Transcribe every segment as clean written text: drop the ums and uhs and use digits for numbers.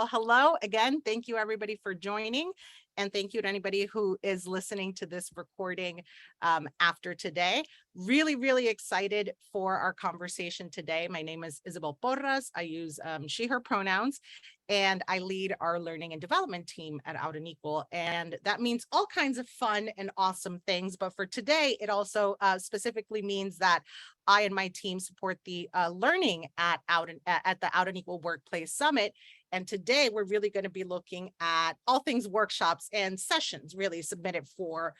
Well, hello again. Thank you everybody for joining. And thank you to anybody who is listening to this recording after today. Really, really excited for our conversation today. My name is Isabel Porras. I use she, her pronouns, and I lead our learning and development team at Out and Equal. And that means all kinds of fun and awesome things. But for today, it also specifically means that I and my team support the learning at the Out and Equal Workplace Summit. And today we're really going to be looking at all things workshops and sessions really submitted for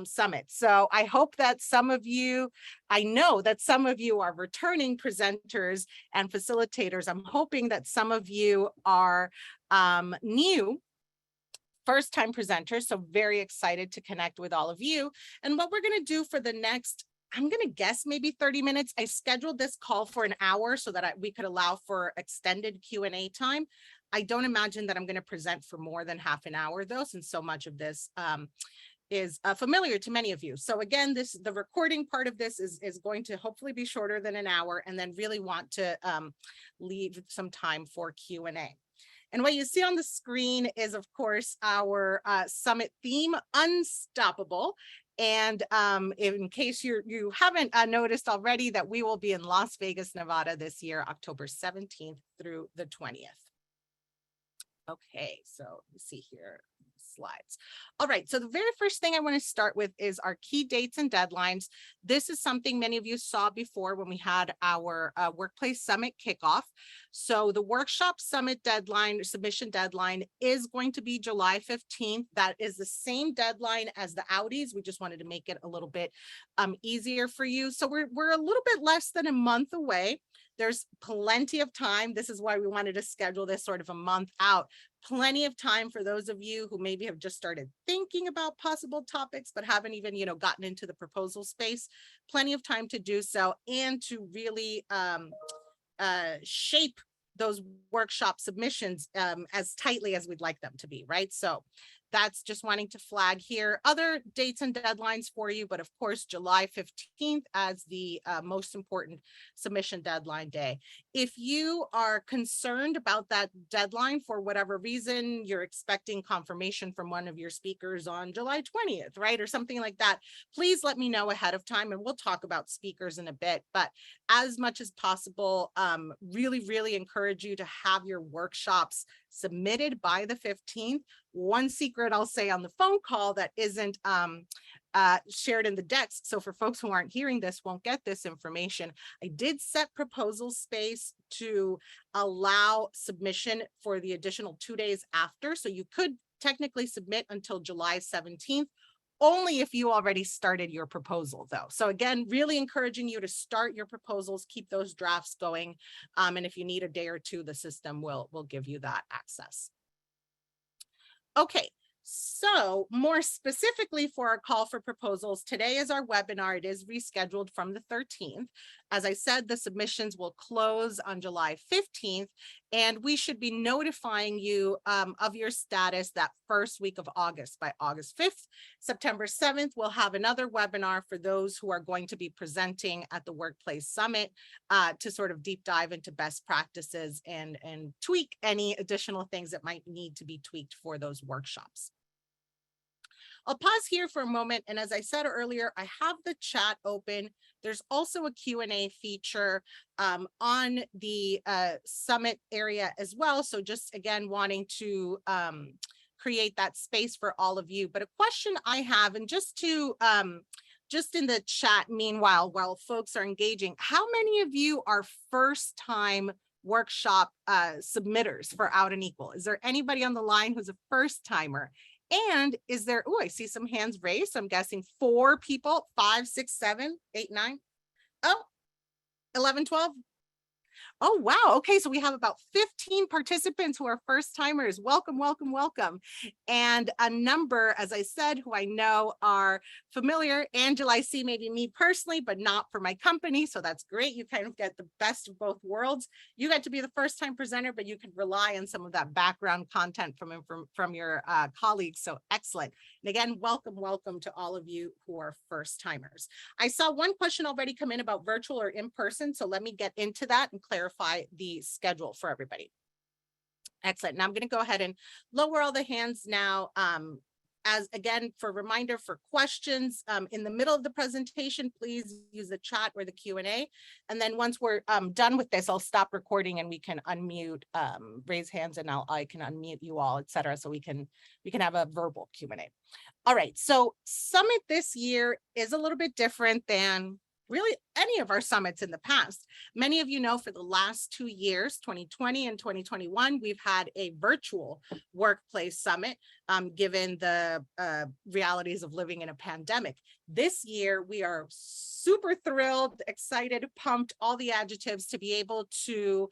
Summit. So I hope that I know that some of you are returning presenters and facilitators. I'm hoping that some of you are new first-time presenters. So very excited to connect with all of you. And what we're going to do for the next, I'm going to guess maybe 30 minutes. I scheduled this call for an hour so that we could allow for extended Q&A time. I don't imagine that I'm going to present for more than half an hour though, since so much of this is familiar to many of you. So again, the recording part of this is going to hopefully be shorter than an hour, and then really want to leave some time for Q&A. And what you see on the screen is, of course, our summit theme, Unstoppable. And in case you haven't noticed already, that we will be in Las Vegas, Nevada this year, October 17th through the 20th. Okay, so let me see here. Slides. All right, so the very first thing I want to start with is our key dates and deadlines. This is something many of you saw before when we had our Workplace Summit kickoff. So the workshop summit deadline, submission deadline, is going to be July 15th. That is the same deadline as the Audis. We just wanted to make it a little bit easier for you. So we're a little bit less than a month away. There's plenty of time. This is why we wanted to schedule this sort of a month out. Plenty of time for those of you who maybe have just started thinking about possible topics, but haven't even, gotten into the proposal space. Plenty of time to do so and to really shape those workshop submissions as tightly as we'd like them to be, right? So that's just wanting to flag here other dates and deadlines for you, but of course, July 15th as the most important submission deadline day. If you are concerned about that deadline for whatever reason, you're expecting confirmation from one of your speakers on July 20th, right? Or something like that, please let me know ahead of time, and we'll talk about speakers in a bit. But as much as possible, really, really encourage you to have your workshops submitted by the 15th. One secret I'll say on the phone call that isn't shared in the decks, so for folks who aren't hearing this, won't get this information, I did set ProposalSpace to allow submission for the additional 2 days after. So you could technically submit until July 17th, only if you already started your proposal though. So again, really encouraging you to start your proposals, keep those drafts going. And if you need a day or two, the system will give you that access. Okay, so more specifically for our call for proposals, today is our webinar. It is rescheduled from the 13th. As I said, the submissions will close on July 15th, and we should be notifying you of your status that first week of August. By August 5th, September 7th, we'll have another webinar for those who are going to be presenting at the Workplace Summit to sort of deep dive into best practices and tweak any additional things that might need to be tweaked for those workshops. I'll pause here for a moment. And as I said earlier, I have the chat open. There's also a Q&A feature on the summit area as well. So just again, wanting to create that space for all of you. But a question I have, and just in the chat, meanwhile, while folks are engaging, how many of you are first-time workshop submitters for Out and Equal? Is there anybody on the line who's a first-timer? And is there, oh, I see some hands raised. So I'm guessing 4 people, 5, 6, 7, 8, 9. Oh, 11, 12. Oh, wow. Okay, so we have about 15 participants who are first timers. Welcome, welcome, welcome. And a number, as I said, who I know are familiar. Angela, I see maybe me personally, but not for my company. So that's great. You kind of get the best of both worlds. You get to be the first time presenter, but you can rely on some of that background content from your colleagues. So excellent. And again, welcome, welcome to all of you who are first timers. I saw one question already come in about virtual or in person. So let me get into that and clarify the schedule for everybody. Excellent. Now I'm going to go ahead and lower all the hands now. As again, for reminder for questions in the middle of the presentation, please use the chat or the Q&A. And then once we're done with this, I'll stop recording and we can unmute, raise hands, and I can unmute you all, et cetera. So we can have a verbal Q&A. All right. So Summit this year is a little bit different than really any of our summits in the past. Many of you know for the last 2 years, 2020 and 2021, we've had a virtual workplace summit, given the realities of living in a pandemic. This year, we are super thrilled, excited, pumped, all the adjectives to be able to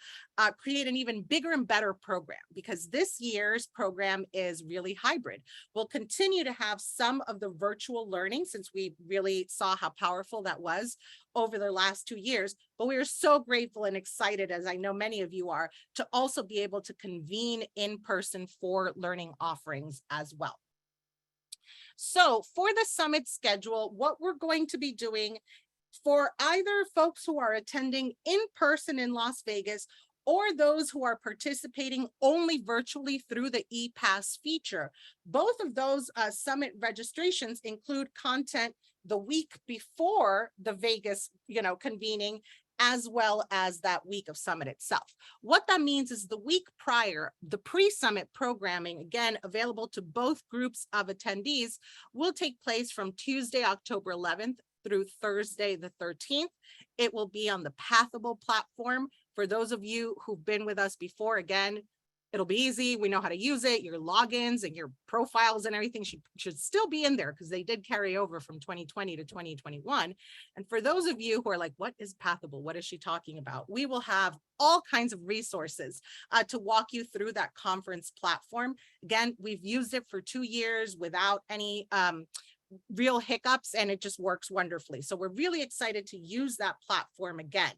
create an even bigger and better program, because this year's program is really hybrid. We'll continue to have some of the virtual learning, since we really saw how powerful that was over the last 2 years, but we are so grateful and excited, as I know many of you are, to also be able to convene in person for learning offerings as well. So for the summit schedule, what we're going to be doing for either folks who are attending in person in Las Vegas or those who are participating only virtually through the ePass feature, both of those summit registrations include content the week before the Vegas, convening, as well as that week of summit itself. What that means is the week prior, the pre-summit programming, again, available to both groups of attendees, will take place from Tuesday, October 11th through Thursday, the 13th. It will be on the Pathable platform. For those of you who've been with us before, again, it'll be easy. We know how to use it. Your logins and your profiles and everything should still be in there, because they did carry over from 2020 to 2021. And for those of you who are like, what is Pathable? What is she talking about? We will have all kinds of resources to walk you through that conference platform. Again, we've used it for 2 years without any real hiccups, and it just works wonderfully. So we're really excited to use that platform again.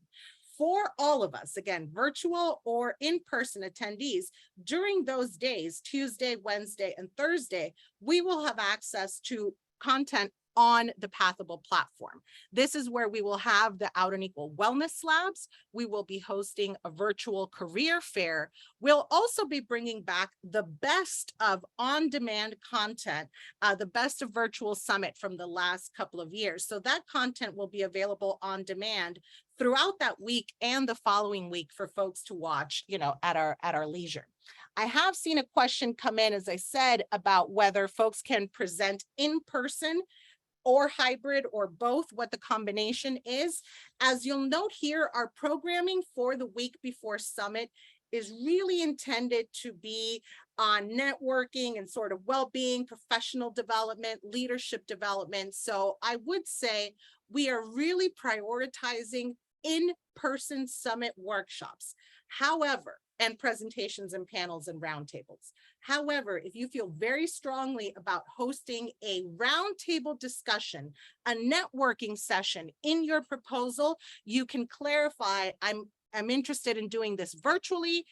For all of us, again, virtual or in-person attendees, during those days, Tuesday, Wednesday, and Thursday, we will have access to content on the Pathable platform. This is where we will have the Out and Equal Wellness Labs. We will be hosting a virtual career fair. We'll also be bringing back the best of on-demand content, the best of virtual summit from the last couple of years. So that content will be available on demand throughout that week and the following week for folks to watch, at our leisure. I have seen a question come in, as I said, about whether folks can present in person or hybrid or both, what the combination is. As you'll note here, our programming for the week before summit is really intended to be on networking and sort of well-being, professional development, leadership development. So I would say we are really prioritizing in-person summit workshops. However, and presentations and panels and roundtables. However, if you feel very strongly about hosting a roundtable discussion, a networking session in your proposal, you can clarify, I'm interested in doing this virtually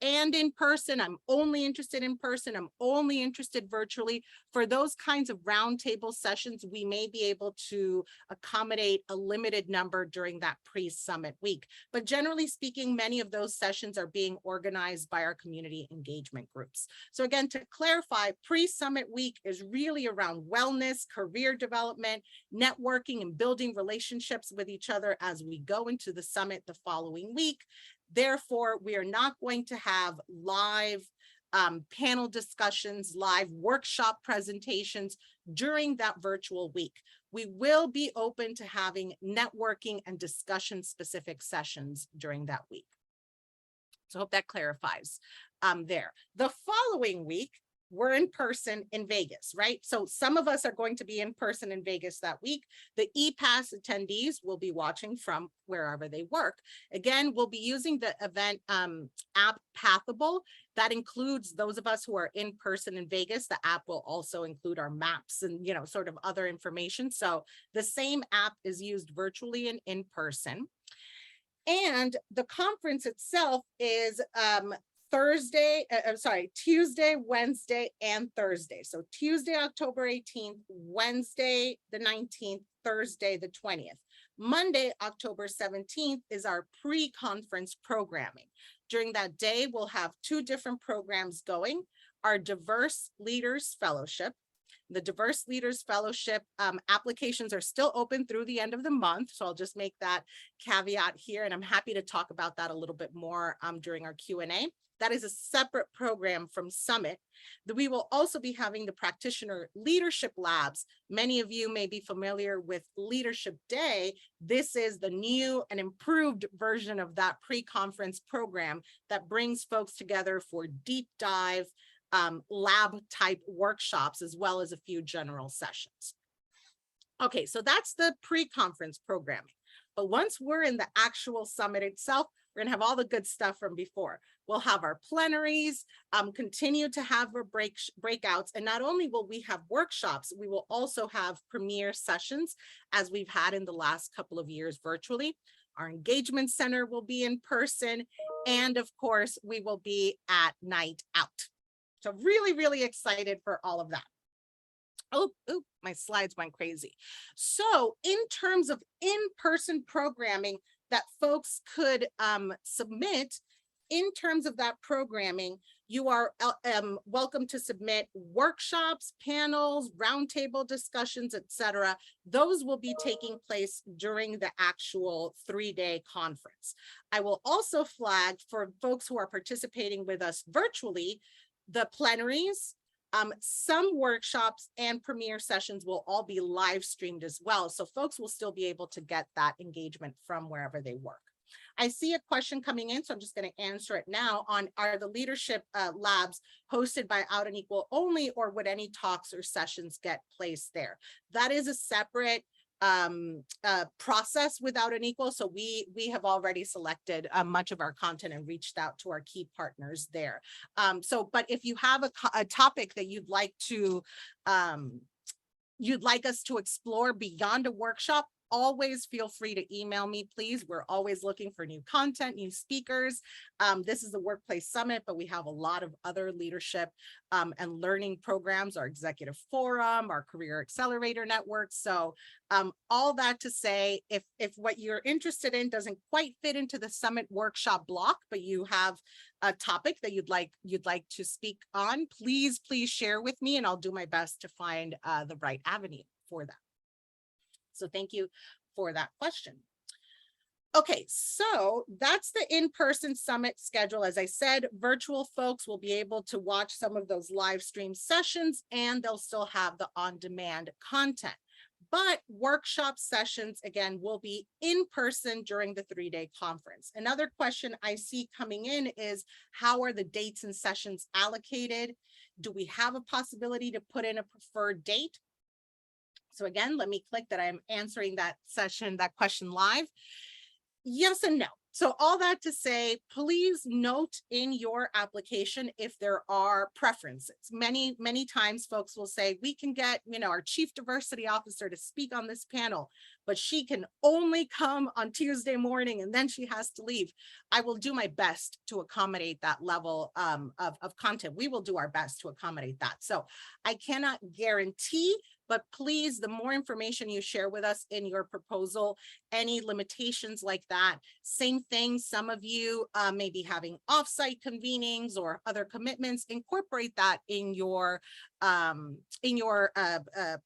and in person. I'm only interested in person. I'm only interested virtually. For those kinds of roundtable sessions, we may be able to accommodate a limited number during that pre-summit week. But generally speaking, many of those sessions are being organized by our community engagement groups. So again, to clarify, pre-summit week is really around wellness, career development, networking, and building relationships with each other as we go into the summit the following week. Therefore, we are not going to have live panel discussions, live workshop presentations during that virtual week. We will be open to having networking and discussion specific sessions during that week. So I hope that clarifies there. The following week, we're in person in Vegas, right? So some of us are going to be in person in Vegas that week. The ePass attendees will be watching from wherever they work. Again, we'll be using the event app Pathable. That includes those of us who are in person in Vegas. The app will also include our maps and, sort of other information. So the same app is used virtually and in person. And the conference itself is Tuesday, Wednesday, and Thursday. So Tuesday, October 18th, Wednesday, the 19th, Thursday, the 20th. Monday, October 17th is our pre-conference programming. During that day, we'll have 2 different programs going. Our Diverse Leaders Fellowship. The Diverse Leaders Fellowship applications are still open through the end of the month. So I'll just make that caveat here, and I'm happy to talk about that a little bit more during our Q&A. That is a separate program from Summit. We will also be having the Practitioner Leadership Labs. Many of you may be familiar with Leadership Day. This is the new and improved version of that pre-conference program that brings folks together for deep dive lab type workshops, as well as a few general sessions. Okay, so that's the pre-conference programming. But once we're in the actual summit itself, we're gonna have all the good stuff from before. We'll have our plenaries, continue to have our breakouts. And not only will we have workshops, we will also have premiere sessions as we've had in the last couple of years virtually. Our engagement center will be in person. And of course, we will be at night out. So really, really excited for all of that. Oh, my slides went crazy. So in terms of in-person programming that folks could submit, in terms of that programming, you are welcome to submit workshops, panels, roundtable discussions, etc. Those will be taking place during the actual 3-day conference. I will also flag for folks who are participating with us virtually, the plenaries, some workshops and premiere sessions will all be live streamed as well. So folks will still be able to get that engagement from wherever they work. I see a question coming in, so I'm just going to answer it now on, are the leadership labs hosted by Out and Equal only, or would any talks or sessions get placed there? That is a separate process with Out and Equal. So we have already selected much of our content and reached out to our key partners there. But if you have a topic that you'd like us to explore beyond a workshop, always feel free to email me, please. We're always looking for new content, new speakers. This is the Workplace Summit, but we have a lot of other leadership and learning programs, our Executive Forum, our Career Accelerator Network. So all that to say, if what you're interested in doesn't quite fit into the Summit workshop block, but you have a topic that you'd like to speak on, please share with me, and I'll do my best to find the right avenue for that. So thank you for that question. Okay, so that's the in-person summit schedule. As I said, virtual folks will be able to watch some of those live stream sessions, and they'll still have the on-demand content. But workshop sessions, again, will be in person during the 3-day conference. Another question I see coming in is, how are the dates and sessions allocated? Do we have a possibility to put in a preferred date? So again, let me click that I'm answering that question live. Yes and no. So all that to say, please note in your application if there are preferences. Many times folks will say, we can get, our chief diversity officer to speak on this panel, but she can only come on Tuesday morning and then she has to leave. I will do my best to accommodate that level of content. We will do our best to accommodate that. So I cannot guarantee, but please, the more information you share with us in your proposal, any limitations like that, same thing, some of you may be having offsite convenings or other commitments, incorporate that in your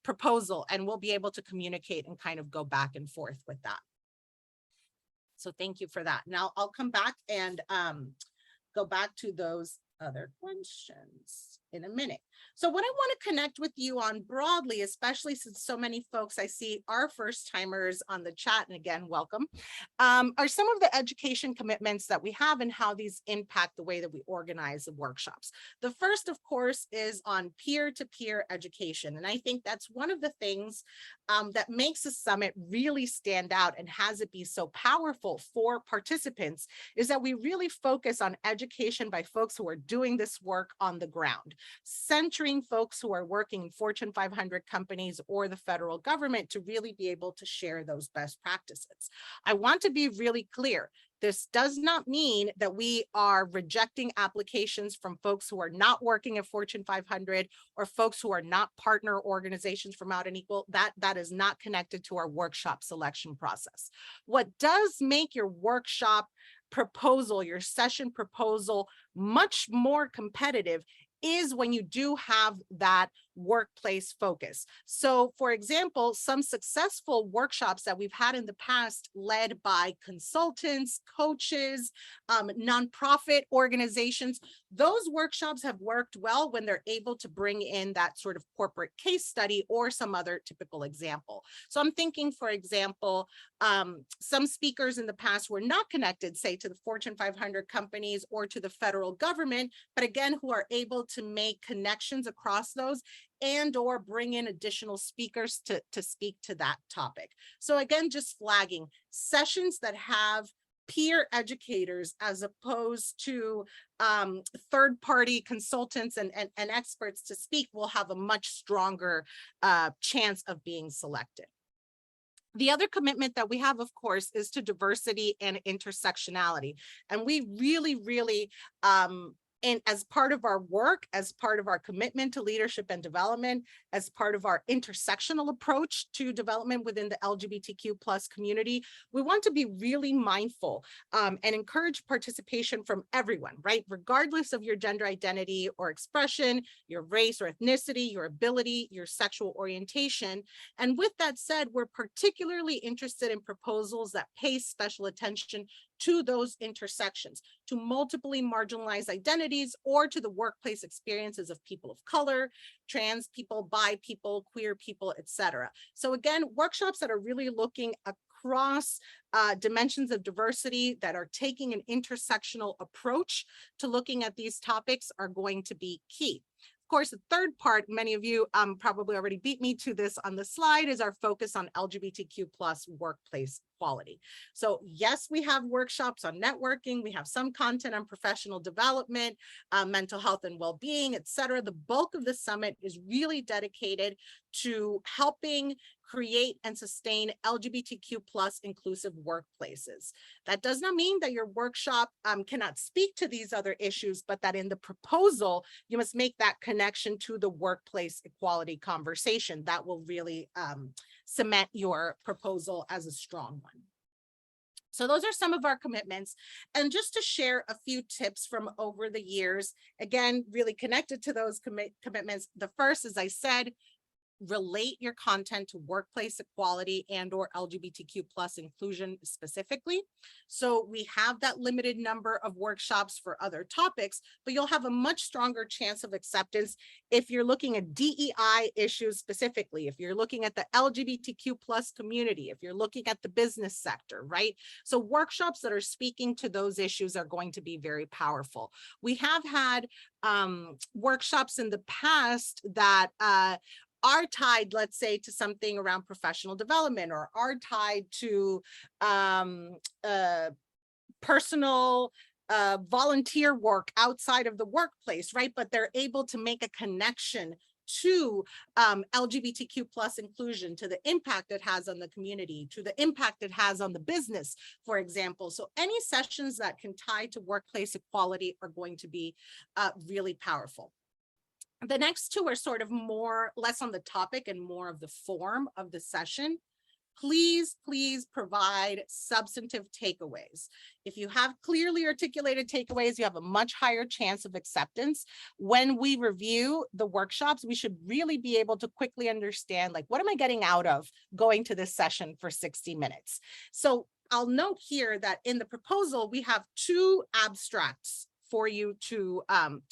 proposal, and we'll be able to communicate and kind of go back and forth with that. So thank you for that. Now I'll come back and go back to those other questions in a minute. So what I want to connect with you on broadly, especially since so many folks I see are first timers on the chat, and again, welcome, are some of the education commitments that we have and how these impact the way that we organize the workshops. The first, of course, is on peer-to-peer education. And I think that's one of the things that makes a summit really stand out and has it be so powerful for participants, is that we really focus on education by folks who are doing this work on the ground, centering folks who are working in Fortune 500 companies or the federal government to really be able to share those best practices. I want to be really clear. This does not mean that we are rejecting applications from folks who are not working at Fortune 500 or folks who are not partner organizations from Out and Equal. That is not connected to our workshop selection process. What does make your workshop proposal, your session proposal, much more competitive is when you do have that workplace focus. So for example, some successful workshops that we've had in the past led by consultants, coaches, nonprofit organizations, those workshops have worked well when they're able to bring in that sort of corporate case study or some other typical example. So I'm thinking, for example, some speakers in the past were not connected, say, to the Fortune 500 companies or to the federal government, but again, who are able to make connections across those and or bring in additional speakers to speak to that topic. So again, just flagging sessions that have peer educators as opposed to third-party consultants and experts to speak will have a much stronger chance of being selected. The other commitment that we have, of course, is to diversity and intersectionality. And we really, and as part of our work, as part of our commitment to leadership and development, as part of our intersectional approach to development within the LGBTQ+ community, we want to be really mindful and encourage participation from everyone, right? Regardless of your gender identity or expression, your race or ethnicity, your ability, your sexual orientation. And with that said, we're particularly interested in proposals that pay special attention to those intersections, to multiply marginalized identities, or to the workplace experiences of people of color, trans people, bi people, queer people, etc. So again, workshops that are really looking across dimensions of diversity, that are taking an intersectional approach to looking at these topics, are going to be key. Of course, the third part, many of you probably already beat me to this on the slide, is our focus on LGBTQ+ workplace equality. So yes, we have workshops on networking, we have some content on professional development, mental health and well-being, etc. The bulk of the summit is really dedicated to helping create and sustain LGBTQ+ inclusive workplaces. That does not mean that your workshop cannot speak to these other issues, but that in the proposal, you must make that connection to the workplace equality conversation. That will really cement your proposal as a strong one. So those are some of our commitments. And just to share a few tips from over the years, again, really connected to those commitments. The first, as I said, relate your content to workplace equality and or LGBTQ+ inclusion specifically. So we have that limited number of workshops for other topics, but you'll have a much stronger chance of acceptance if you're looking at DEI issues specifically, if you're looking at the LGBTQ+ community, if you're looking at the business sector, right? So workshops that are speaking to those issues are going to be very powerful. We have had workshops in the past that are tied, let's say, to something around professional development, or are tied to personal volunteer work outside of the workplace, right? But they're able to make a connection to LGBTQ+ inclusion, to the impact it has on the community, to the impact it has on the business, for example. So any sessions that can tie to workplace equality are going to be really powerful. The next two are sort of less on the topic and more of the form of the session. Please provide substantive takeaways. If you have clearly articulated takeaways, you have a much higher chance of acceptance. When we review the workshops, we should really be able to quickly understand, like, what am I getting out of going to this session for 60 minutes? So I'll note here that in the proposal, we have two abstracts for you to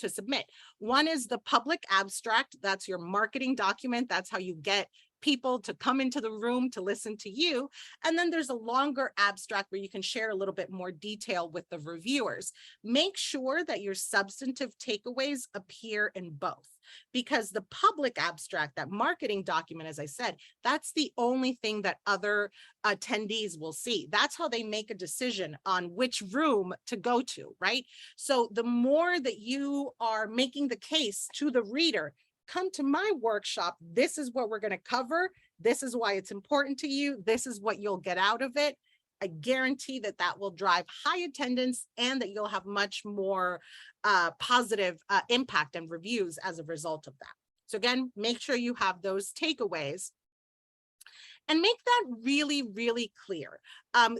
submit. One is the public abstract. That's your marketing document. That's how you get people to come into the room to listen to you. And then there's a longer abstract where you can share a little bit more detail with the reviewers. Make sure that your substantive takeaways appear in both, because the public abstract, that marketing document, as I said, that's the only thing that other attendees will see. That's how they make a decision on which room to go to, right? So the more that you are making the case to the reader, come to my workshop, this is what we're going to cover, this is why it's important to you, this is what you'll get out of it, I guarantee that that will drive high attendance and that you'll have much more positive impact and reviews as a result of that. So again, make sure you have those takeaways. and make that really, really clear.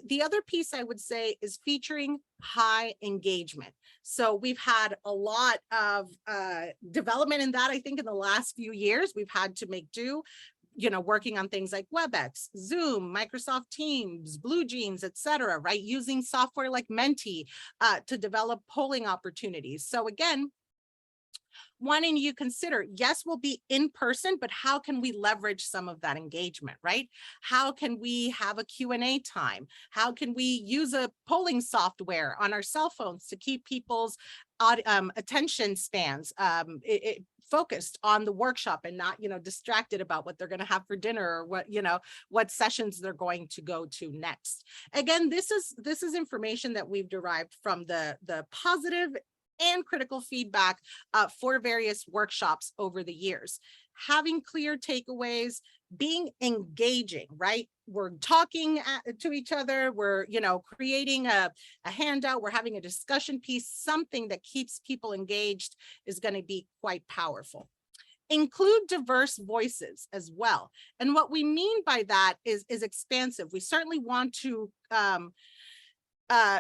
The other piece I would say is featuring high engagement. So we've had a lot of development in that, I think, in the last few years. We've had to make do, working on things like WebEx, Zoom, Microsoft Teams, Blue Jeans, et cetera, right? Using software like Menti to develop polling opportunities. So again, why don't you consider, yes, we'll be in person, but how can we leverage some of that engagement, right? How can we have a Q&A time? How can we use a polling software on our cell phones to keep people's attention spans focused on the workshop and not, distracted about what they're going to have for dinner or what sessions they're going to go to next. Again, this is information that we've derived from the positive and critical feedback for various workshops over the years. Having clear takeaways, being engaging, right? We're talking to each other, we're, creating a handout, we're having a discussion piece, something that keeps people engaged is going to be quite powerful. Include diverse voices as well. And what we mean by that is expansive. We certainly want to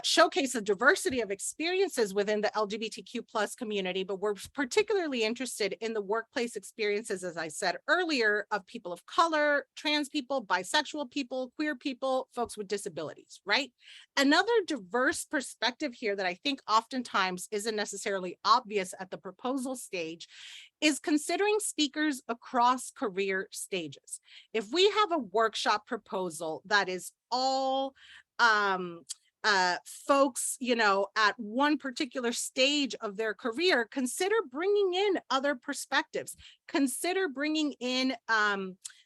showcase a diversity of experiences within the LGBTQ plus community, but we're particularly interested in the workplace experiences, as I said earlier, of people of color, trans people, bisexual people, queer people, folks with disabilities, right? Another diverse perspective here that I think oftentimes isn't necessarily obvious at the proposal stage is considering speakers across career stages. If we have a workshop proposal that is all folks, at one particular stage of their career, consider bringing in other perspectives. Consider bringing in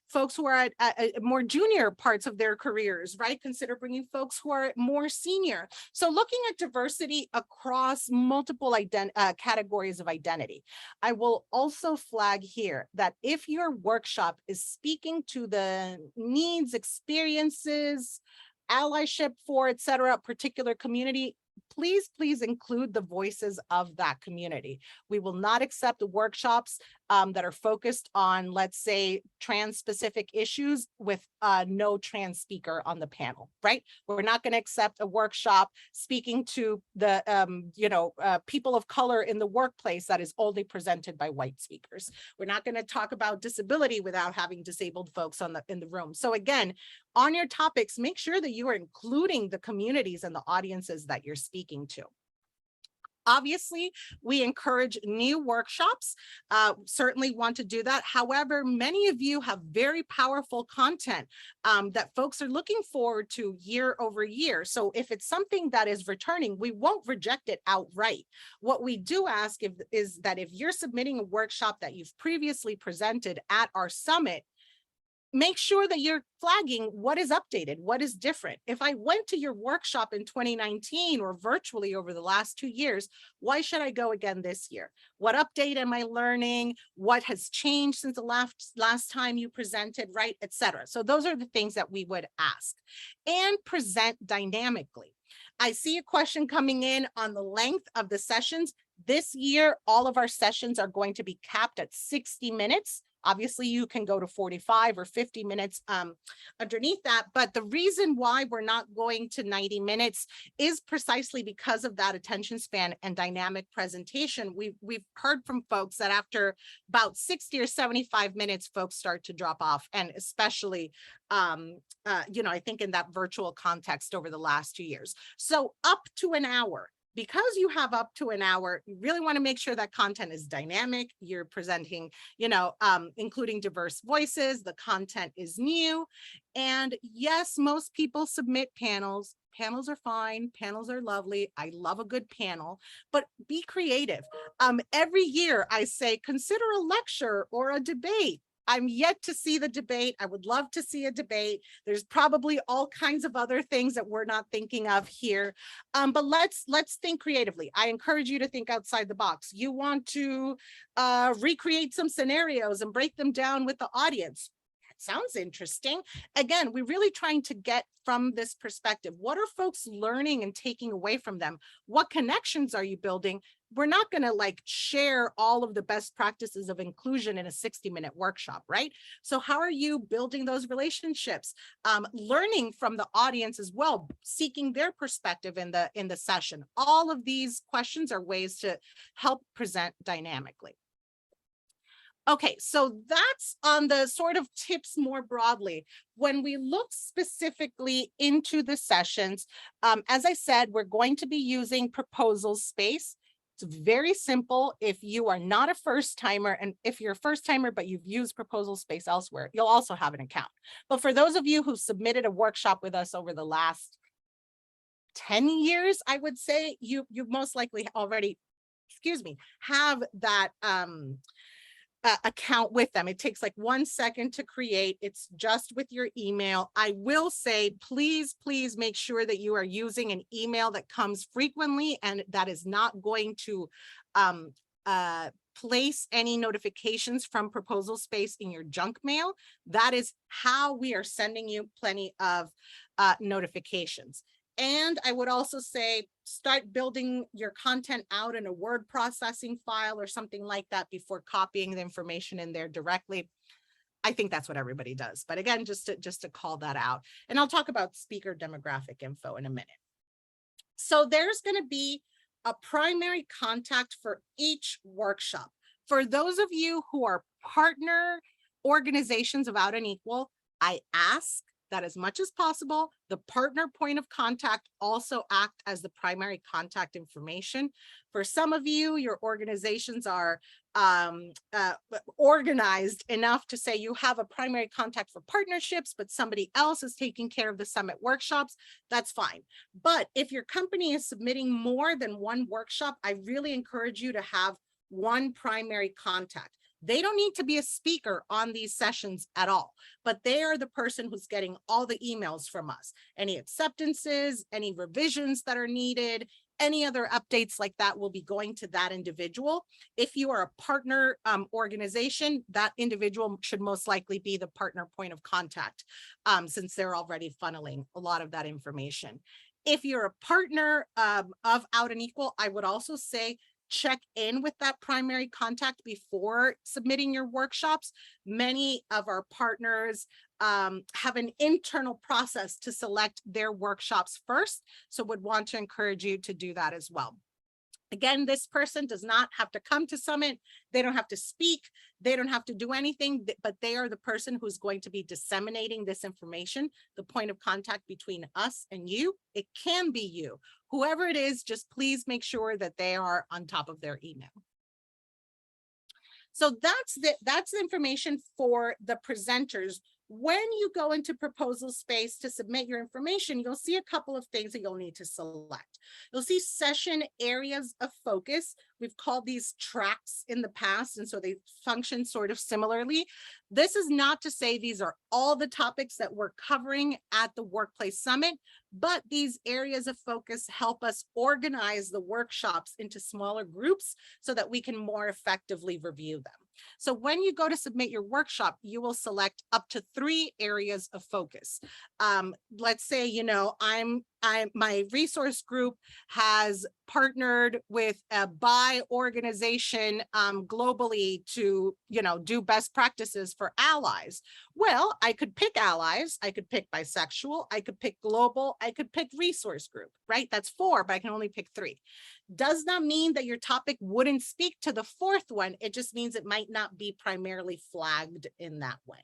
folks who are at more junior parts of their careers, right? Consider bringing folks who are more senior. So looking at diversity across multiple categories of identity. I will also flag here that if your workshop is speaking to the needs, experiences, allyship for, et cetera, a particular community, please include the voices of that community. We will not accept workshops that are focused on, let's say, trans-specific issues with no trans speaker on the panel, right? We're not going to accept a workshop speaking to the, people of color in the workplace that is only presented by white speakers. We're not going to talk about disability without having disabled folks in the room. So again, on your topics, make sure that you are including the communities and the audiences that you're speaking to. Obviously, we encourage new workshops, certainly want to do that. However, many of you have very powerful content that folks are looking forward to year over year. So if it's something that is returning, we won't reject it outright. What we do ask is that if you're submitting a workshop that you've previously presented at our summit, make sure that you're flagging what is updated, what is different. If I went to your workshop in 2019 or virtually over the last 2 years, why should I go again this year? What update am I learning? What has changed since the last time you presented, right, et cetera. So those are the things that we would ask. And present dynamically. I see a question coming in on the length of the sessions. This year, all of our sessions are going to be capped at 60 minutes. Obviously, you can go to 45 or 50 minutes underneath that. But the reason why we're not going to 90 minutes is precisely because of that attention span and dynamic presentation. We've heard from folks that after about 60 or 75 minutes, folks start to drop off. And especially, I think in that virtual context over the last 2 years. So up to an hour. Because you have up to an hour, you really want to make sure that content is dynamic. You're presenting, including diverse voices. The content is new. And yes, most people submit panels. Panels are fine. Panels are lovely. I love a good panel, but be creative. Every year I say, consider a lecture or a debate. I'm yet to see the debate. I would love to see a debate. There's probably all kinds of other things that we're not thinking of here. But let's think creatively. I encourage you to think outside the box. You want to recreate some scenarios and break them down with the audience. Sounds interesting. Again, we're really trying to get from this perspective. What are folks learning and taking away from them? What connections are you building? we're not going to like share all of the best practices of inclusion in a 60-minute workshop, right? So how are you building those relationships, learning from the audience as well, seeking their perspective in the session? All of these questions are ways to help present dynamically. Okay, so that's on the sort of tips more broadly. When we look specifically into the sessions, as I said, we're going to be using ProposalSpace. It's very simple. If you are not a first timer, and if you're a first timer, but you've used ProposalSpace elsewhere, you'll also have an account. But for those of you who submitted a workshop with us over the last 10 years, I would say you most likely already, have that account with them. It takes like 1 second to create. It's just with your email. I will say, please make sure that you are using an email that comes frequently and that is not going to place any notifications from ProposalSpace in your junk mail. That is how we are sending you plenty of notifications. And I would also say, start building your content out in a word processing file or something like that before copying the information in there directly. I think that's what everybody does. But again, just to call that out. And I'll talk about speaker demographic info in a minute. So there's going to be a primary contact for each workshop. For those of you who are partner organizations of Out and Equal, I ask that as much as possible, the partner point of contact also act as the primary contact information. For some of you, your organizations are organized enough to say you have a primary contact for partnerships, but somebody else is taking care of the summit workshops. That's fine. But if your company is submitting more than one workshop, I really encourage you to have one primary contact. They don't need to be a speaker on these sessions at all, but they are the person who's getting all the emails from us. Any acceptances, any revisions that are needed, any other updates like that will be going to that individual. If you are a partner organization, that individual should most likely be the partner point of contact, since they're already funneling a lot of that information. If you're a partner of Out and Equal, I would also say, check in with that primary contact before submitting your workshops. Many of our partners have an internal process to select their workshops first, so would want to encourage you to do that as well. Again, this person does not have to come to Summit. They don't have to speak. They don't have to do anything, but they are the person who's going to be disseminating this information, the point of contact between us and you. It can be you. Whoever it is, just please make sure that they are on top of their email. So that's the information for the presenters. When you go into ProposalSpace to submit your information, you'll see a couple of things that you'll need to select. You'll see session areas of focus. We've called these tracks in the past, and so they function sort of similarly. This is not to say these are all the topics that we're covering at the Workplace Summit, but these areas of focus help us organize the workshops into smaller groups so that we can more effectively review them. So when you go to submit your workshop, you will select up to 3 areas of focus. Let's say, you know, my resource group has partnered with a buy organization globally to, you know, do best practices for allies. Well, I could pick allies, I could pick bisexual, I could pick global, I could pick resource group, right? That's 4, but I can only pick 3. Does not mean that your topic wouldn't speak to the 4th one. It just means it might not be primarily flagged in that way.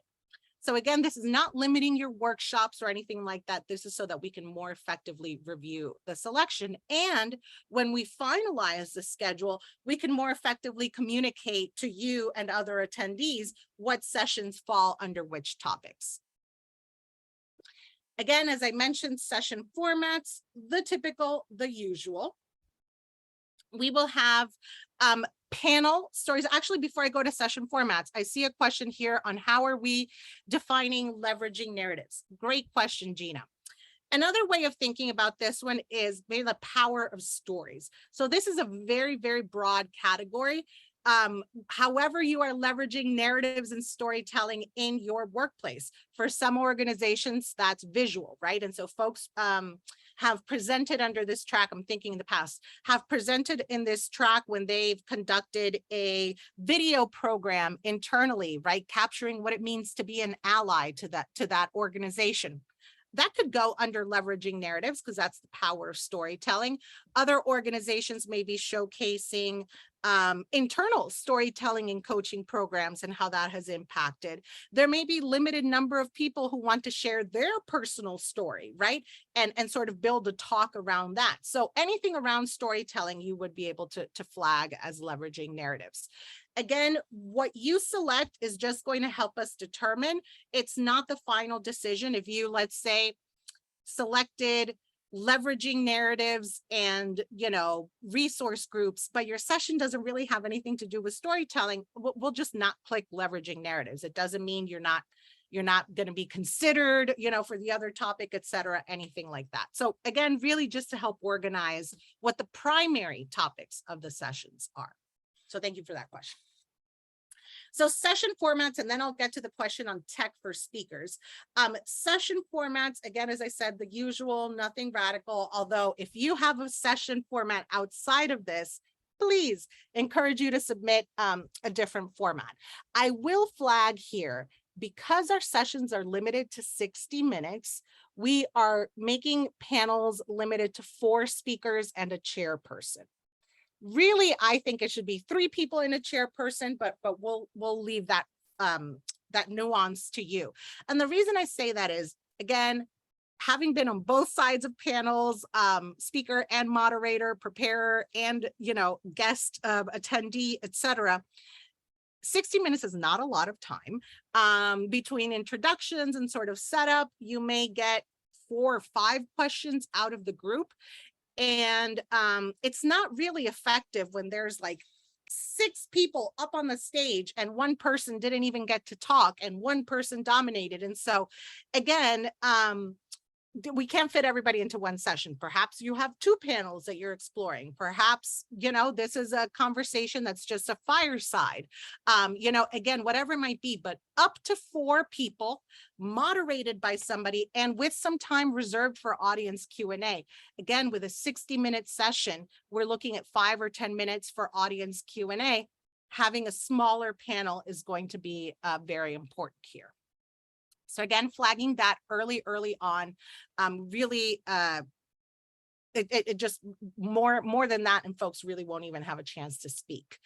So again, this is not limiting your workshops or anything like that. This is so that we can more effectively review the selection. And when we finalize the schedule, we can more effectively communicate to you and other attendees what sessions fall under which topics. Again, as I mentioned, session formats, the typical, the usual. We will have panel stories. Actually, before I go to session formats, I see a question here on how are we defining leveraging narratives? Great question, Gina. Another way of thinking about this one is maybe the power of stories. So this is a very, very broad category. however you are leveraging narratives and storytelling in your workplace. For some organizations, that's visual, right? And so folks have presented under this track, I'm thinking in the past, have presented in this track when they've conducted a video program internally, right? Capturing what it means to be an ally to that organization. That could go under leveraging narratives because that's the power of storytelling. Other organizations may be showcasing internal storytelling and coaching programs and how that has impacted. There may be limited number of people who want to share their personal story, right? And sort of build a talk around that. So anything around storytelling, you would be able to flag as leveraging narratives. Again, what you select is just going to help us determine. It's not the final decision. If you, let's say, selected leveraging narratives and, resource groups, but your session doesn't really have anything to do with storytelling, we'll just not click leveraging narratives. It doesn't mean you're not going to be considered, for the other topic, et cetera, anything like that. So again, really just to help organize what the primary topics of the sessions are. So thank you for that question. So session formats, and then I'll get to the question on tech for speakers. Session formats, again, as I said, the usual, nothing radical. Although if you have a session format outside of this, please encourage you to submit a different format. I will flag here, because our sessions are limited to 60 minutes, we are making panels limited to 4 speakers and a chairperson. Really, I think it should be 3 people in a chairperson, but we'll leave that that nuance to you. And the reason I say that is, again, having been on both sides of panels, speaker and moderator, preparer and guest attendee, etc. 60 minutes is not a lot of time. Between introductions and sort of setup, you may get 4 or 5 questions out of the group. And it's not really effective when there's like 6 people up on the stage and one person didn't even get to talk and one person dominated. And so again, we can't fit everybody into one session. Perhaps you have 2 panels that you're exploring. Perhaps, this is a conversation that's just a fireside, again, whatever it might be, but up to 4 people moderated by somebody and with some time reserved for audience Q&A. Again, with a 60-minute session, we're looking at 5 or 10 minutes for audience Q&A. Having a smaller panel is going to be very important here. So again, flagging that early on, really, it just more than that, and folks really won't even have a chance to speak.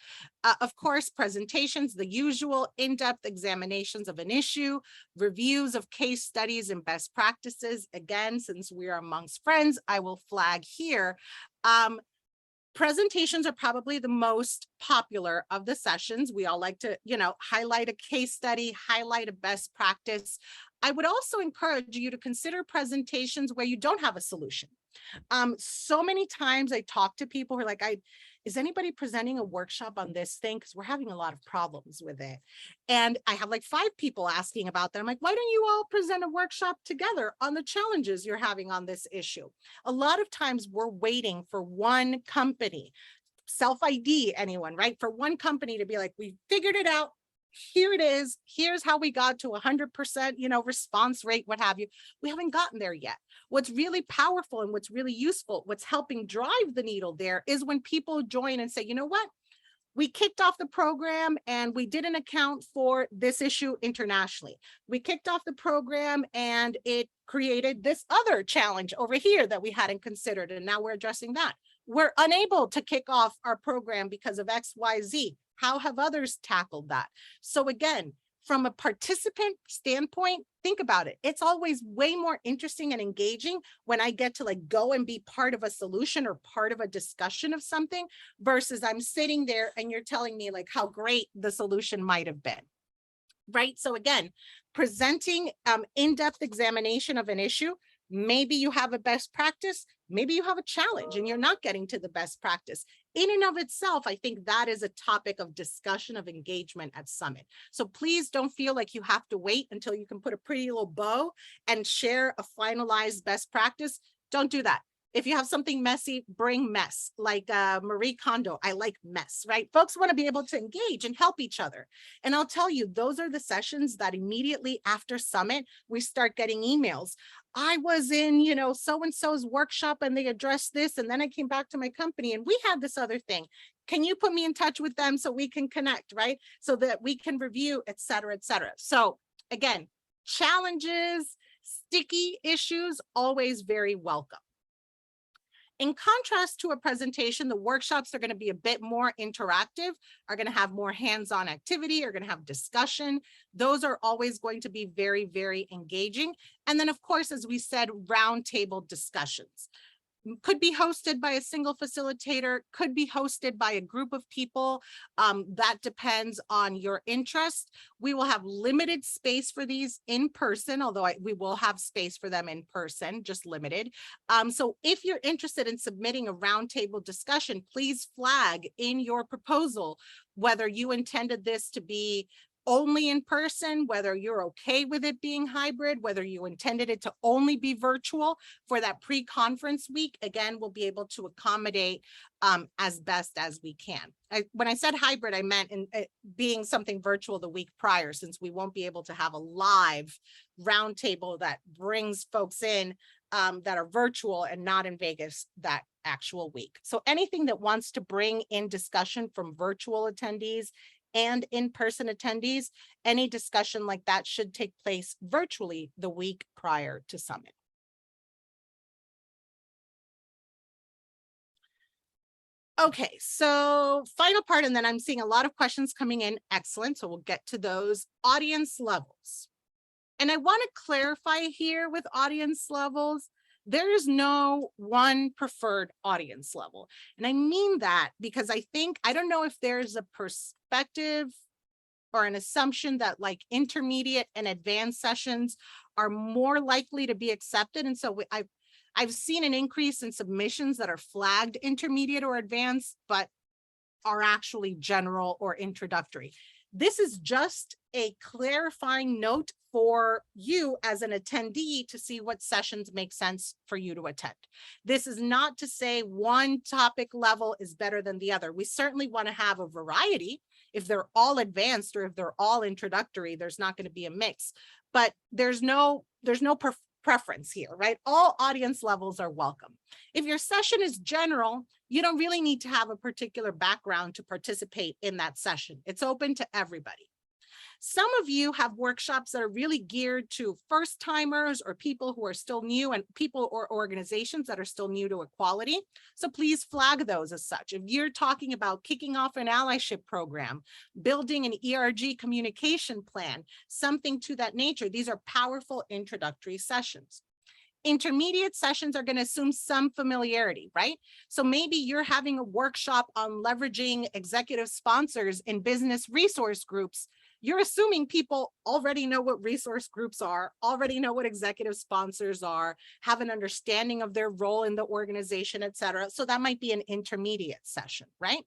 Of course, presentations, the usual in-depth examinations of an issue, reviews of case studies and best practices. Again, since we are amongst friends, I will flag here. Presentations are probably the most popular of the sessions. We all like to, highlight a case study, highlight a best practice. I would also encourage you to consider presentations where you don't have a solution. So many times I talk to people who are like, is anybody presenting a workshop on this thing? Because we're having a lot of problems with it. And I have like 5 people asking about that. I'm like, why don't you all present a workshop together on the challenges you're having on this issue? A lot of times we're waiting for one company, self-ID anyone, right? For one company to be like, we figured it out. Here it is. Here's how we got to 100%, response rate, what have you. We haven't gotten there yet. What's really powerful and what's really useful, what's helping drive the needle there is when people join and say, you know what? We kicked off the program and we didn't account for this issue internationally. We kicked off the program and it created this other challenge over here that we hadn't considered. And now we're addressing that. We're unable to kick off our program because of X, Y, Z. How have others tackled that? So again, from a participant standpoint, think about it. It's always way more interesting and engaging when I get to like go and be part of a solution or part of a discussion of something versus I'm sitting there and you're telling me like how great the solution might have been, right? So again, presenting in-depth examination of an issue. Maybe you have a best practice, maybe you have a challenge and you're not getting to the best practice. In and of itself, I think that is a topic of discussion, of engagement at Summit. So please don't feel like you have to wait until you can put a pretty little bow and share a finalized best practice. Don't do that. If you have something messy, bring mess. Like Marie Kondo, I like mess, right? Folks want to be able to engage and help each other. And I'll tell you, those are the sessions that immediately after summit, we start getting emails. I was in, so-and-so's workshop and they addressed this. And then I came back to my company and we had this other thing. Can you put me in touch with them so we can connect, right? So that we can review, et cetera, et cetera. So again, challenges, sticky issues, always very welcome. In contrast to a presentation, the workshops are going to be a bit more interactive, are going to have more hands-on activity, are going to have discussion. Those are always going to be very, very engaging. And then, of course, as we said, roundtable discussions. Could be hosted by a single facilitator, could be hosted by a group of people. That depends on your interest. We will have limited space for these in person, although we will have space for them in person, just limited. So if you're interested in submitting a roundtable discussion, please flag in your proposal whether you intended this to be only in person, whether you're okay with it being hybrid, whether you intended it to only be virtual for that pre-conference week. Again, we'll be able to accommodate as best as we can. When I said hybrid, I meant being something virtual the week prior, since we won't be able to have a live roundtable that brings folks in that are virtual and not in Vegas that actual week. So anything that wants to bring in discussion from virtual attendees and in-person attendees, any discussion like that should take place virtually the week prior to summit. Okay, so final part, and then I'm seeing a lot of questions coming in. Excellent, so we'll get to those. Audience levels. And I want to clarify here with audience levels, there is no one preferred audience level. And I mean that because I don't know if there's a perspective or an assumption that like intermediate and advanced sessions are more likely to be accepted. And so I've seen an increase in submissions that are flagged intermediate or advanced, but are actually general or introductory. This is just a clarifying note for you as an attendee to see what sessions make sense for you to attend. This is not to say one topic level is better than the other. We certainly want to have a variety. If they're all advanced or if they're all introductory, there's not going to be a mix, but there's no preference here, right? All audience levels are welcome. If your session is general, you don't really need to have a particular background to participate in that session. It's open to everybody. Some of you have workshops that are really geared to first timers or people who are still new, and people or organizations that are still new to equality. So please flag those as such. If you're talking about kicking off an allyship program, building an ERG communication plan, something to that nature, these are powerful introductory sessions. Intermediate sessions are going to assume some familiarity, right? So maybe you're having a workshop on leveraging executive sponsors in business resource groups. You're assuming people already know what resource groups are, already know what executive sponsors are, have an understanding of their role in the organization, et cetera. So that might be an intermediate session, right?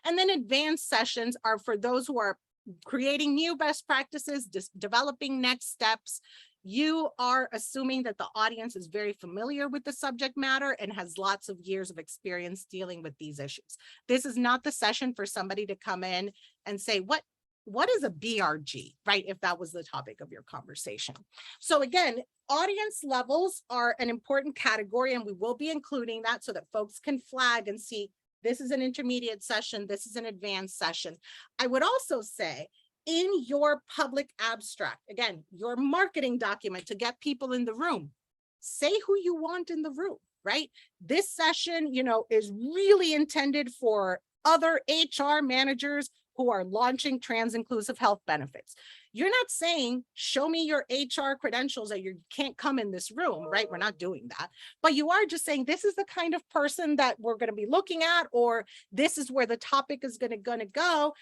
And then advanced sessions are for those who are creating new best practices, developing next steps. You are assuming that the audience is very familiar with the subject matter and has lots of years of experience dealing with these issues. This is not the session for somebody to come in and say, what is a BRG, right? If that was the topic of your conversation. So again, audience levels are an important category, and we will be including that so that folks can flag and see this is an intermediate session, this is an advanced session. I would also say, in your public abstract, again, your marketing document to get people in the room, say who you want in the room, right? This session, is really intended for other HR managers who are launching trans-inclusive health benefits. You're not saying, show me your HR credentials that you can't come in this room, right? We're not doing that. But you are just saying, this is the kind of person that we're going to be looking at, or this is where the topic is going to go.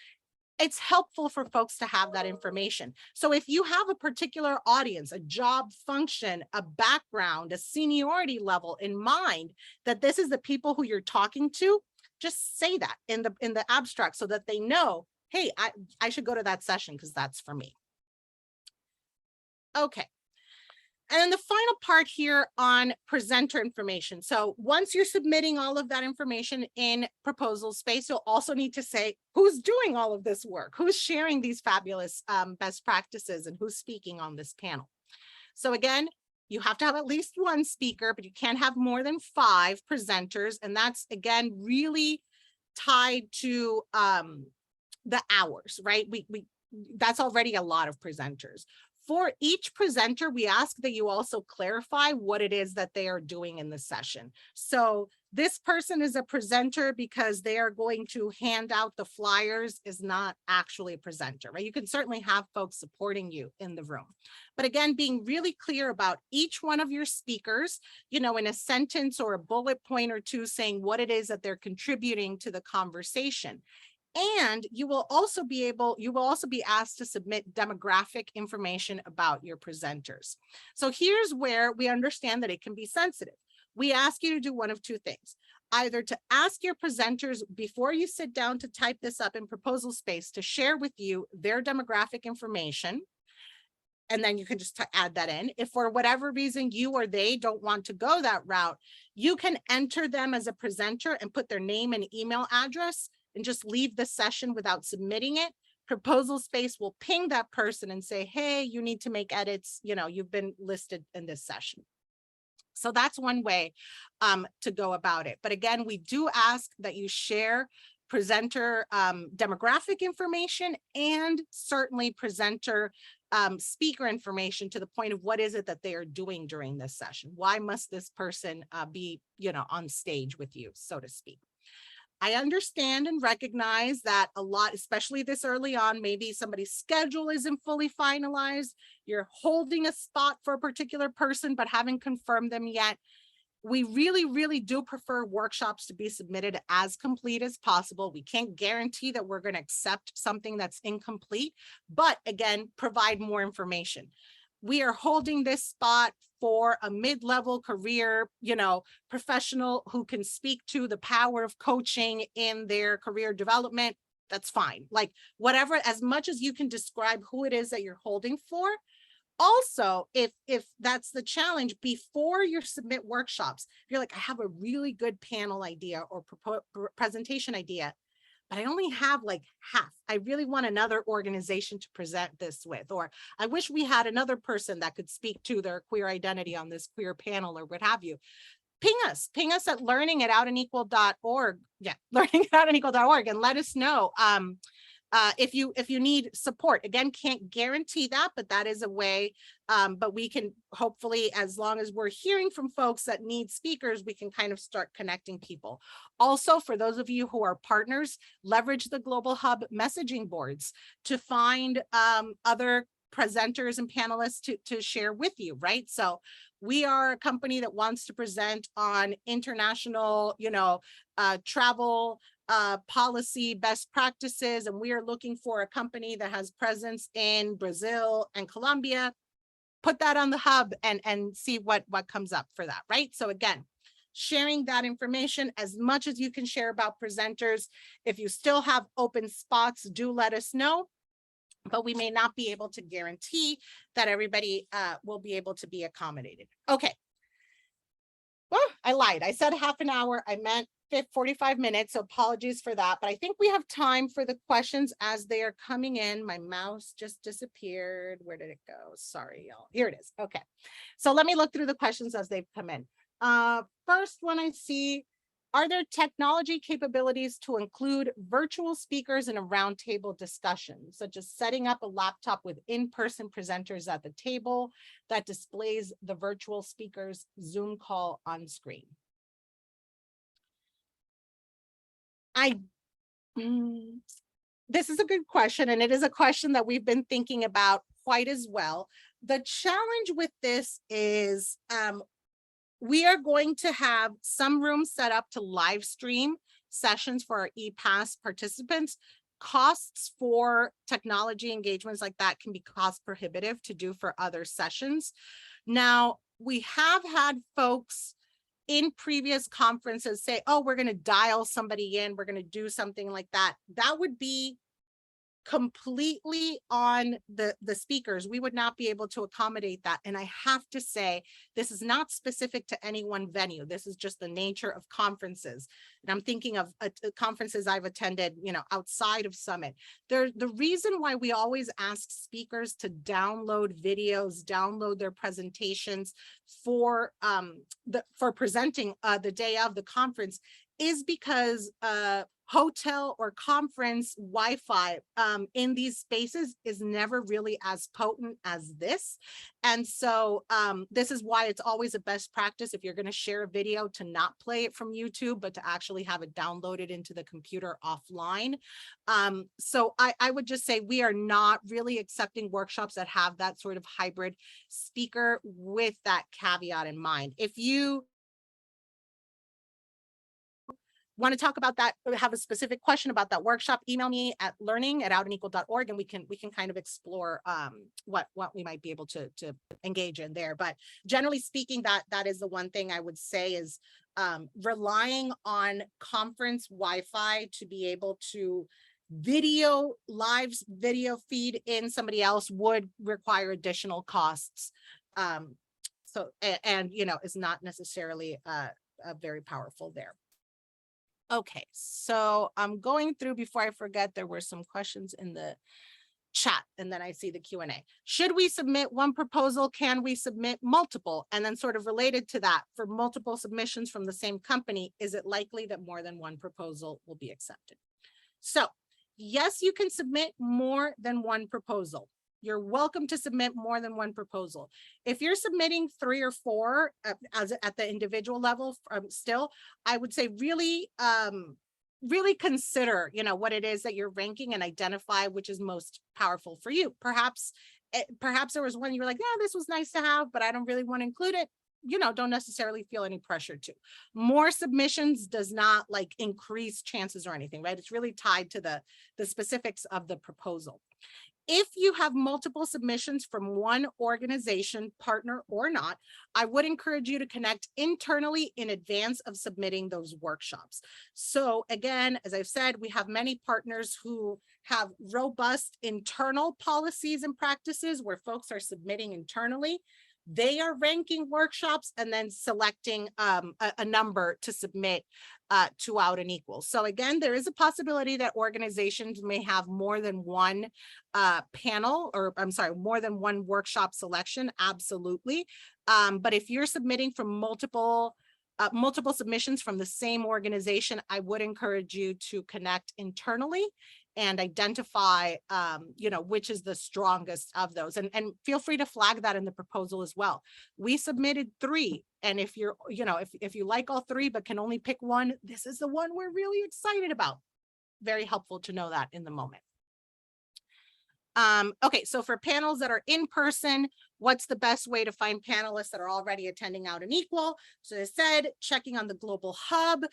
It's helpful for folks to have that information. So if you have a particular audience, a job function, a background, a seniority level in mind, that this is the people who you're talking to, just say that in the abstract so that they know, hey, I should go to that session because that's for me. Okay. And then the final part here on presenter information. So once you're submitting all of that information in ProposalSpace, you'll also need to say who's doing all of this work, who's sharing these fabulous best practices, and who's speaking on this panel. So again, you have to have at least one speaker, but you can't have more than 5 presenters. And that's, again, really tied to the hours, right? That's already a lot of presenters. For each presenter, we ask that you also clarify what it is that they are doing in the session. So this person is a presenter because they are going to hand out the flyers is not actually a presenter, right? You can certainly have folks supporting you in the room. But again, being really clear about each one of your speakers, you know, in a sentence or a bullet point or two saying what it is that they're contributing to the conversation. And you will also be asked to submit demographic information about your presenters. So here's where we understand that it can be sensitive. We ask you to do one of 2 things, either to ask your presenters before you sit down to type this up in ProposalSpace to share with you their demographic information. And then you can just add that in. If for whatever reason you or they don't want to go that route, you can enter them as a presenter and put their name and email address and just leave the session without submitting it. ProposalSpace will ping that person and say, hey, you need to make edits. You know, you've been listed in this session. So that's one way to go about it. But again, we do ask that you share presenter demographic information and certainly presenter speaker information to the point of what is it that they are doing during this session. Why must this person be, you know, on stage with you, so to speak? I understand and recognize that a lot, especially this early on, maybe somebody's schedule isn't fully finalized. You're holding a spot for a particular person, but haven't confirmed them yet. We really, really do prefer workshops to be submitted as complete as possible. We can't guarantee that we're going to accept something that's incomplete, but again, provide more information. We are holding this spot for a mid-level career, you know, professional who can speak to the power of coaching in their career development. That's fine. Like whatever, as much as you can describe who it is that you're holding for. Also, if that's the challenge, before you submit workshops, you're like, I have a really good panel idea or presentation idea, but I only have like half. I really want another organization to present this with, or I wish we had another person that could speak to their queer identity on this queer panel or what have you. Ping us at learning@outandequal.org. Yeah, learning@outandequal.org, and let us know if you need support. Again, can't guarantee that, but that is a way. But we can hopefully, as long as we're hearing from folks that need speakers, we can kind of start connecting people. Also, for those of you who are partners, leverage the Global Hub messaging boards to find other presenters and panelists to share with you, right? So we are a company that wants to present on international, you know, travel policy best practices, and we are looking for a company that has presence in Brazil and Colombia. Put that on the hub and see what comes up for that, right? So again, sharing that information as much as you can share about presenters. If you still have open spots, do let us know, but we may not be able to guarantee that everybody will be able to be accommodated. Okay. Well, I lied. I said half an hour. I meant 45 minutes, so apologies for that. But I think we have time for the questions as they are coming in. My mouse just disappeared. Where did it go? Sorry, y'all. Here it is. Okay. So let me look through the questions as they've come in. First one I see, are there technology capabilities to include virtual speakers in a roundtable discussion, such as setting up a laptop with in-person presenters at the table that displays the virtual speaker's Zoom call on screen? This is a good question, and it is a question that we've been thinking about quite as well. The challenge with this is we are going to have some rooms set up to live stream sessions for our ePass participants. Costs for technology engagements like that can be cost prohibitive to do for other sessions. Now, we have had folks in previous conferences say, oh, we're going to dial somebody in, we're going to do something like that. That would be completely on the speakers. We would not be able to accommodate that. And I have to say, this is not specific to any one venue. This is just the nature of conferences. And I'm thinking of conferences I've attended, you know, outside of Summit. The reason why we always ask speakers to download videos, download their presentations for presenting the day of the conference is because hotel or conference Wi-Fi in these spaces is never really as potent as this. And so this is why it's always a best practice if you're going to share a video to not play it from YouTube, but to actually have it downloaded into the computer offline. So I would just say we are not really accepting workshops that have that sort of hybrid speaker with that caveat in mind. If you want to talk about that, have a specific question about that workshop, email me at learning@outandequal.org, and we can kind of explore what we might be able to engage in there. But generally speaking, that is the one thing I would say is relying on conference Wi-Fi to be able to live video feed in somebody else would require additional costs. So you know, is not necessarily very powerful there. Okay, so I'm going through, before I forget, there were some questions in the chat, and then I see the Q&A. Should we submit one proposal? Can we submit multiple? And then sort of related to that, for multiple submissions from the same company, is it likely that more than one proposal will be accepted? So yes, you can submit more than one proposal. You're welcome to submit more than one proposal. If you're submitting 3 or 4 at the individual level, still, I would say really, really consider, you know, what it is that you're ranking and identify which is most powerful for you. Perhaps there was one you were like, yeah, this was nice to have, but I don't really want to include it. You know, don't necessarily feel any pressure to. More submissions does not like increase chances or anything, right? It's really tied to the specifics of the proposal. If you have multiple submissions from one organization, partner or not, I would encourage you to connect internally in advance of submitting those workshops. So again, as I've said, we have many partners who have robust internal policies and practices where folks are submitting internally. They are ranking workshops and then selecting a number to submit to Out and Equal. So again, there is a possibility that organizations may have more than one panel, or I'm sorry, more than one workshop selection, absolutely. But if you're submitting from multiple submissions from the same organization, I would encourage you to connect internally and identify, you know, which is the strongest of those. And feel free to flag that in the proposal as well. We submitted 3. And if you're, you know, if you like all 3, but can only pick one, this is the one we're really excited about. Very helpful to know that in the moment. Okay, so for panels that are in person, what's the best way to find panelists that are already attending Out and Equal? So as I said, checking on the global hub,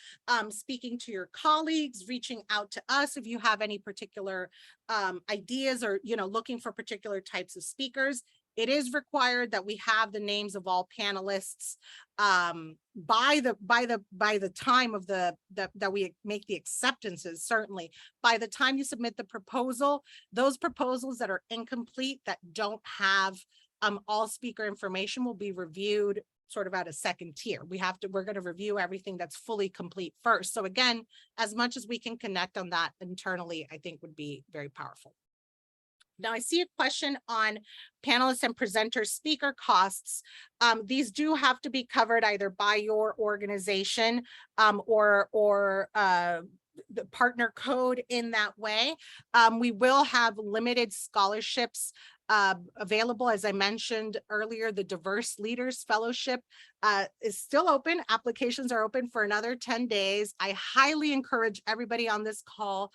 speaking to your colleagues, reaching out to us if you have any particular ideas or, you know, looking for particular types of speakers. It is required that we have the names of all panelists by the time of that we make the acceptances. Certainly by the time you submit the proposal, those proposals that are incomplete, that don't have all speaker information, will be reviewed sort of at a second tier. We're going to review everything that's fully complete first. So again, as much as we can connect on that internally, I think would be very powerful. Now I see a question on panelists and presenter speaker costs. These do have to be covered either by your organization or the partner code in that way. We will have limited scholarships available. As I mentioned earlier, the Diverse Leaders Fellowship is still open. Applications are open for another 10 days. I highly encourage everybody on this call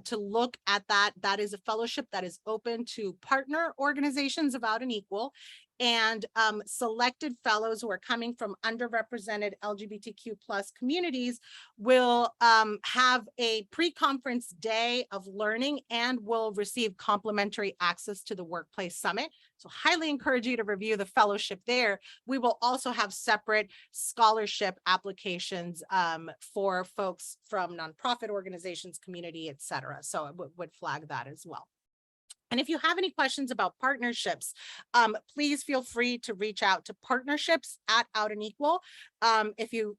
to look at that. That is a fellowship that is open to partner organizations of Out and Equal, and selected fellows who are coming from underrepresented LGBTQ+ communities will have a pre-conference day of learning and will receive complimentary access to the Workplace Summit. So highly encourage you to review the fellowship there. We will also have separate scholarship applications for folks from nonprofit organizations, community, etc. So I would flag that as well. And if you have any questions about partnerships, please feel free to reach out to partnerships@Out and Equal. If you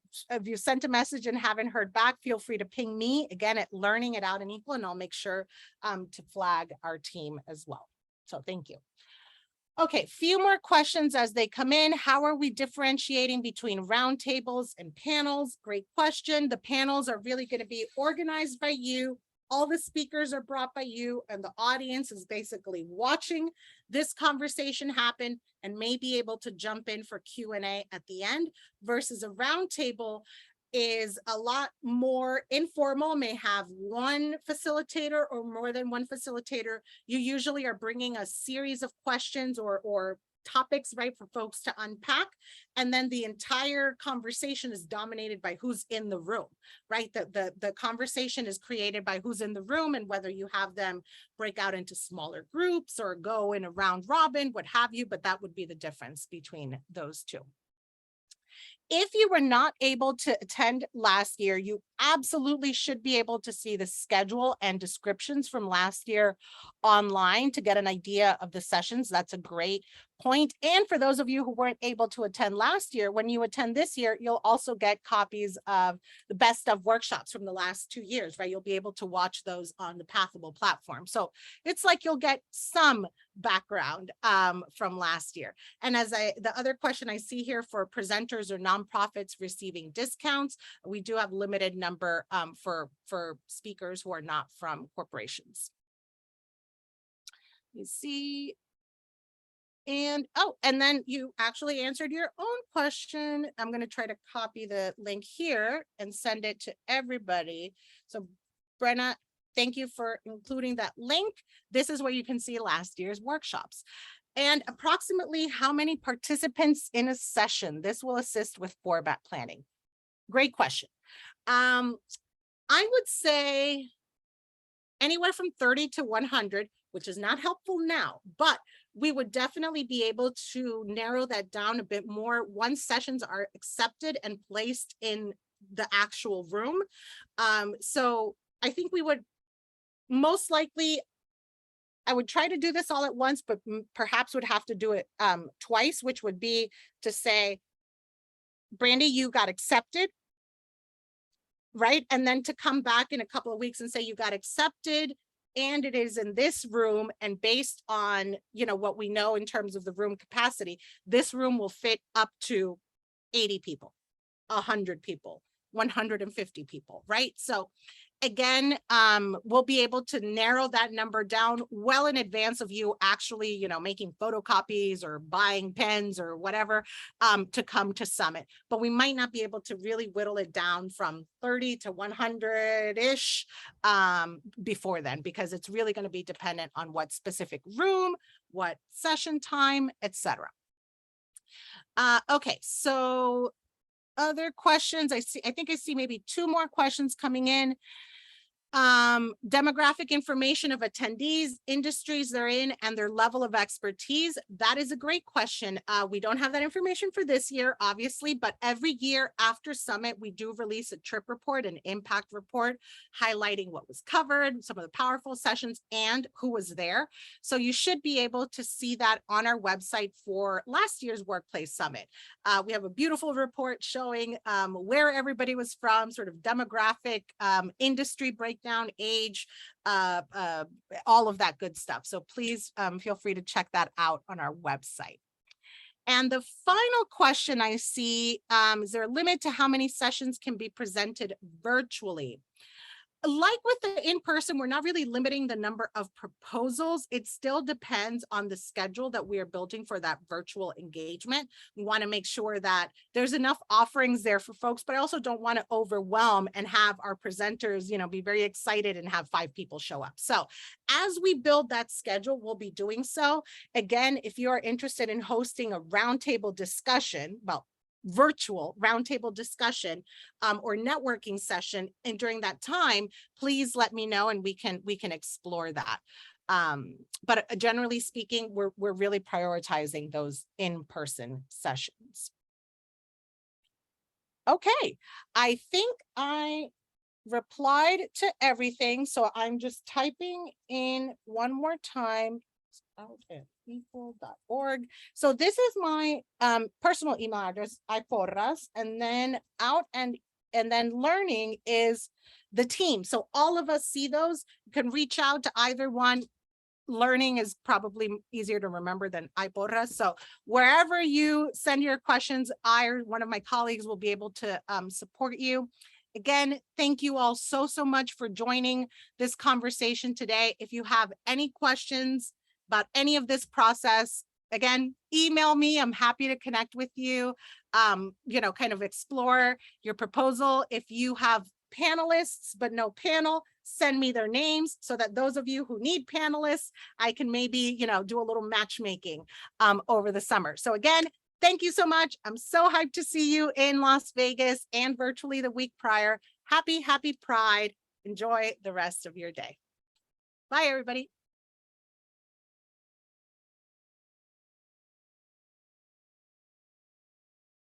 sent a message and haven't heard back, feel free to ping me again at learning@Out and Equal, and I'll make sure to flag our team as well. So thank you. Okay, few more questions as they come in. How are we differentiating between roundtables and panels? Great question. The panels are really going to be organized by you. All the speakers are brought by you, and the audience is basically watching this conversation happen and may be able to jump in for Q&A at the end, versus a roundtable is a lot more informal, may have one facilitator or more than one facilitator. You usually are bringing a series of questions or topics, right, for folks to unpack. And then the entire conversation is dominated by who's in the room, right? The conversation is created by who's in the room, and whether you have them break out into smaller groups or go in a round robin, what have you, but that would be the difference between those two. If you were not able to attend last year, you absolutely should be able to see the schedule and descriptions from last year online to get an idea of the sessions. That's a great point. And for those of you who weren't able to attend last year, when you attend this year, you'll also get copies of the best of workshops from the last 2 years, right? You'll be able to watch those on the Pathable platform. So it's like you'll get some background from last year. And the other question I see here for presenters or nonprofits receiving discounts, we do have limited number for speakers who are not from corporations. You see. And and then you actually answered your own question. I'm going to try to copy the link here and send it to everybody. So Brenna, thank you for including that link. This is where you can see last year's workshops. And approximately how many participants in a session? This will assist with format planning. Great question. I would say anywhere from 30 to 100, which is not helpful now, but we would definitely be able to narrow that down a bit more once sessions are accepted and placed in the actual room. So I think we would most likely, I would try to do this all at once, but perhaps would have to do it twice, which would be to say, Brandy, you got accepted, right? And then to come back in a couple of weeks and say you got accepted, and it is in this room, and based on, you know, what we know in terms of the room capacity, this room will fit up to 80 people, 100 people, 150 people, right? So again, we'll be able to narrow that number down well in advance of you actually, you know, making photocopies or buying pens or whatever to come to Summit. But we might not be able to really whittle it down from 30 to 100-ish before then, because it's really going to be dependent on what specific room, what session time, etc. Okay, so other questions. I think I see maybe 2 more questions coming in. Demographic information of attendees, industries they're in, and their level of expertise. That is a great question. We don't have that information for this year, obviously, but every year after Summit, we do release a trip report, an impact report, highlighting what was covered, some of the powerful sessions, and who was there. So you should be able to see that on our website for last year's Workplace Summit. We have a beautiful report showing where everybody was from, sort of demographic, industry breakdown, age, all of that good stuff. So please feel free to check that out on our website. And the final question I see, is there a limit to how many sessions can be presented virtually? Like with the in-person, we're not really limiting the number of proposals. It still depends on the schedule that we are building for that virtual engagement. We want to make sure that there's enough offerings there for folks, but I also don't want to overwhelm and have our presenters, you know, be very excited and have 5 people show up. So as we build that schedule, we'll be doing so. Again, if you are interested in hosting a roundtable discussion, well, virtual roundtable discussion or networking session, and during that time, please let me know and we can explore that. But generally speaking, we're really prioritizing those in-person sessions. Okay, I think I replied to everything. So I'm just typing in one more time. People.org. So this is my personal email address, iporras, and then and then learning is the team. So all of us see those. You can reach out to either one. Learning is probably easier to remember than iporras. So wherever you send your questions, I or one of my colleagues will be able to support you. Again, thank you all so much for joining this conversation today. If you have any questions about any of this process, again, email me. I'm happy to connect with you, kind of explore your proposal. If you have panelists but no panel, send me their names so that those of you who need panelists, I can maybe, do a little matchmaking over the summer. So again, thank you so much. I'm so hyped to see you in Las Vegas and virtually the week prior. Happy Pride. Enjoy the rest of your day. Bye, everybody.